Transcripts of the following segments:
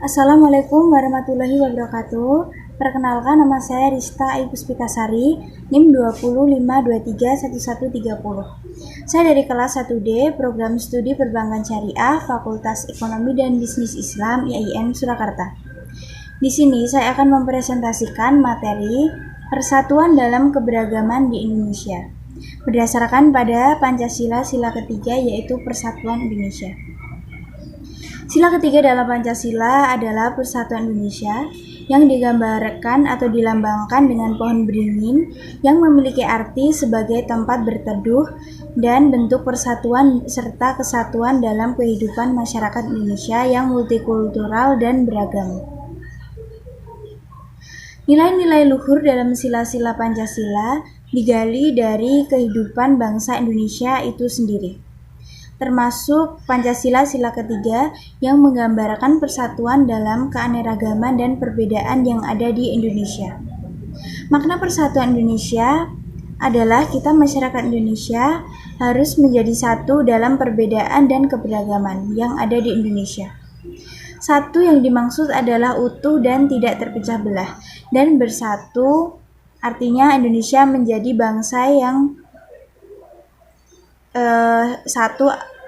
Assalamualaikum warahmatullahi wabarakatuh. Perkenalkan, nama saya Rista Ayu Puspitasari, NIM 205231130. Saya dari kelas 1D, Program Studi Perbankan Syariah, Fakultas Ekonomi dan Bisnis Islam IAIN Surakarta. Di sini saya akan mempresentasikan materi Persatuan dalam Keberagaman di Indonesia berdasarkan pada Pancasila sila ketiga, yaitu Persatuan Indonesia. Sila ketiga dalam Pancasila adalah Persatuan Indonesia yang digambarkan atau dilambangkan dengan pohon beringin yang memiliki arti sebagai tempat berteduh dan bentuk persatuan serta kesatuan dalam kehidupan masyarakat Indonesia yang multikultural dan beragam. Nilai-nilai luhur dalam sila-sila Pancasila digali dari kehidupan bangsa Indonesia itu sendiri, termasuk Pancasila sila ketiga yang menggambarkan persatuan dalam keanekaragaman dan perbedaan yang ada di Indonesia. Makna persatuan Indonesia adalah kita masyarakat Indonesia harus menjadi satu dalam perbedaan dan keberagaman yang ada di Indonesia. Satu yang dimaksud adalah utuh dan tidak terpecah belah, dan bersatu artinya Indonesia menjadi bangsa yang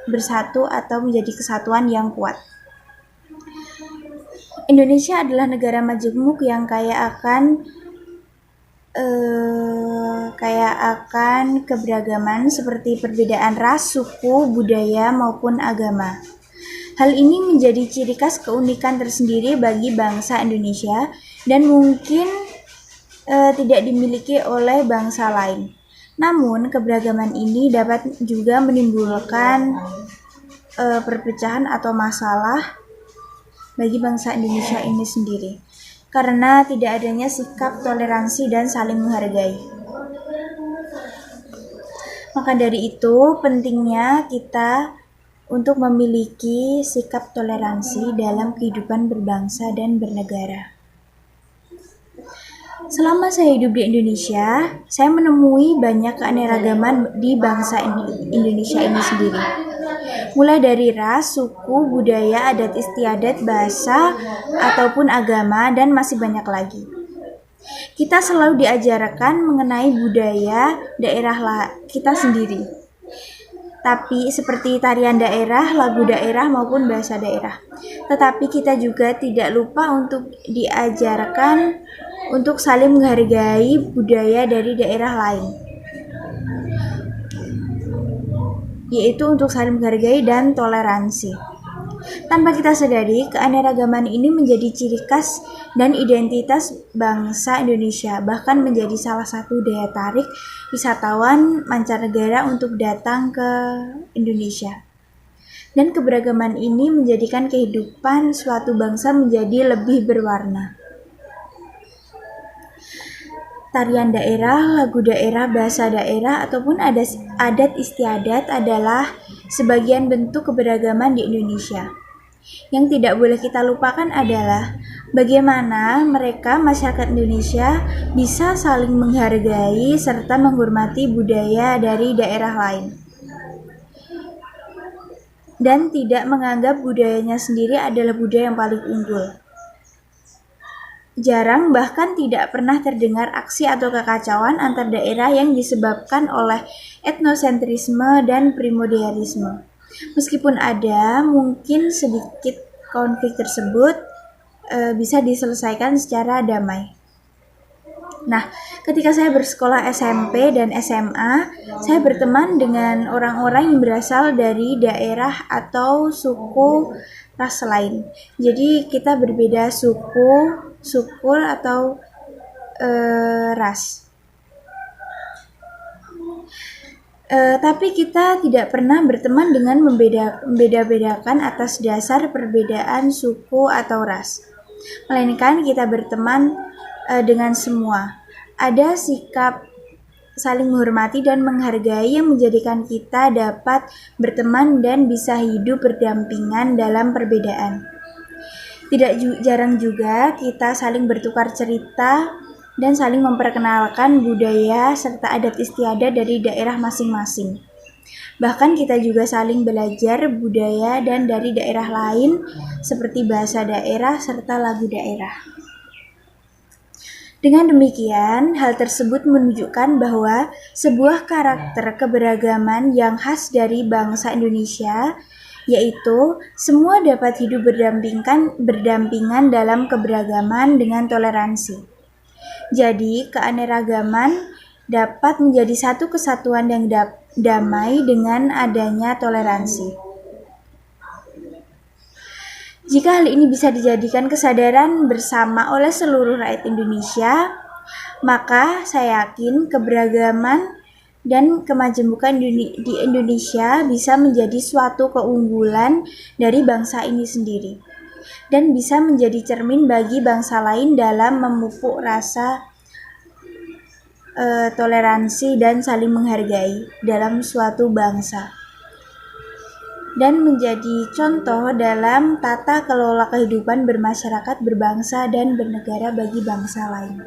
bersatu atau menjadi kesatuan yang kuat. Indonesia adalah negara majemuk yang kaya akan keberagaman seperti perbedaan ras, suku, budaya maupun agama. Hal ini menjadi ciri khas keunikan tersendiri bagi bangsa Indonesia dan mungkin tidak dimiliki oleh bangsa lain. Namun, keberagaman ini dapat juga menimbulkan perpecahan atau masalah bagi bangsa Indonesia ini sendiri, karena tidak adanya sikap toleransi dan saling menghargai. Maka dari itu, pentingnya kita untuk memiliki sikap toleransi dalam kehidupan berbangsa dan bernegara. Selama saya hidup di Indonesia, saya menemui banyak keanekaragaman di bangsa Indonesia ini sendiri. Mulai dari ras, suku, budaya, adat istiadat, bahasa, ataupun agama, dan masih banyak lagi. Kita selalu diajarkan mengenai budaya daerah kita sendiri. Tapi seperti tarian daerah, lagu daerah, maupun bahasa daerah. Tetapi kita juga tidak lupa untuk diajarkan untuk saling menghargai budaya dari daerah lain, yaitu untuk saling menghargai dan toleransi. Tanpa kita sadari, keanekaragaman ini menjadi ciri khas dan identitas bangsa Indonesia, bahkan menjadi salah satu daya tarik wisatawan mancanegara untuk datang ke Indonesia. Dan keberagaman ini menjadikan kehidupan suatu bangsa menjadi lebih berwarna. Tarian daerah, lagu daerah, bahasa daerah, ataupun adat istiadat adalah sebagian bentuk keberagaman di Indonesia. Yang tidak boleh kita lupakan adalah bagaimana mereka, masyarakat Indonesia, bisa saling menghargai serta menghormati budaya dari daerah lain, dan tidak menganggap budayanya sendiri adalah budaya yang paling unggul. Jarang bahkan tidak pernah terdengar aksi atau kekacauan antar daerah yang disebabkan oleh etnosentrisme dan primordialisme. Meskipun ada, mungkin sedikit konflik tersebut bisa diselesaikan secara damai. Nah, ketika saya bersekolah SMP dan SMA, saya berteman dengan orang-orang yang berasal dari daerah atau suku ras lain. Jadi kita berbeda suku atau ras. Tapi kita tidak pernah berteman dengan membeda-bedakan atas dasar perbedaan suku atau ras. Melainkan kita berteman dengan semua. Ada sikap saling menghormati dan menghargai yang menjadikan kita dapat berteman dan bisa hidup berdampingan dalam perbedaan. Tidak jarang juga kita saling bertukar cerita dan saling memperkenalkan budaya serta adat istiadat dari daerah masing-masing. Bahkan kita juga saling belajar budaya dan dari daerah lain seperti bahasa daerah serta lagu daerah. Dengan demikian, hal tersebut menunjukkan bahwa sebuah karakter keberagaman yang khas dari bangsa Indonesia, yaitu semua dapat hidup berdampingan dalam keberagaman dengan toleransi. Jadi, keanekaragaman dapat menjadi satu kesatuan yang damai dengan adanya toleransi. Jika hal ini bisa dijadikan kesadaran bersama oleh seluruh rakyat Indonesia, maka saya yakin keberagaman dan kemajemukan di Indonesia bisa menjadi suatu keunggulan dari bangsa ini sendiri dan bisa menjadi cermin bagi bangsa lain dalam memupuk rasa toleransi dan saling menghargai dalam suatu bangsa, dan menjadi contoh dalam tata kelola kehidupan bermasyarakat, berbangsa, dan bernegara bagi bangsa lain.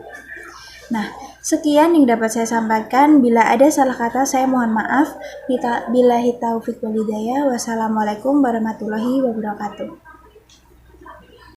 Nah, sekian yang dapat saya sampaikan. Bila ada salah kata, saya mohon maaf. Billahi taufiq wal hidayah. Wassalamualaikum warahmatullahi wabarakatuh.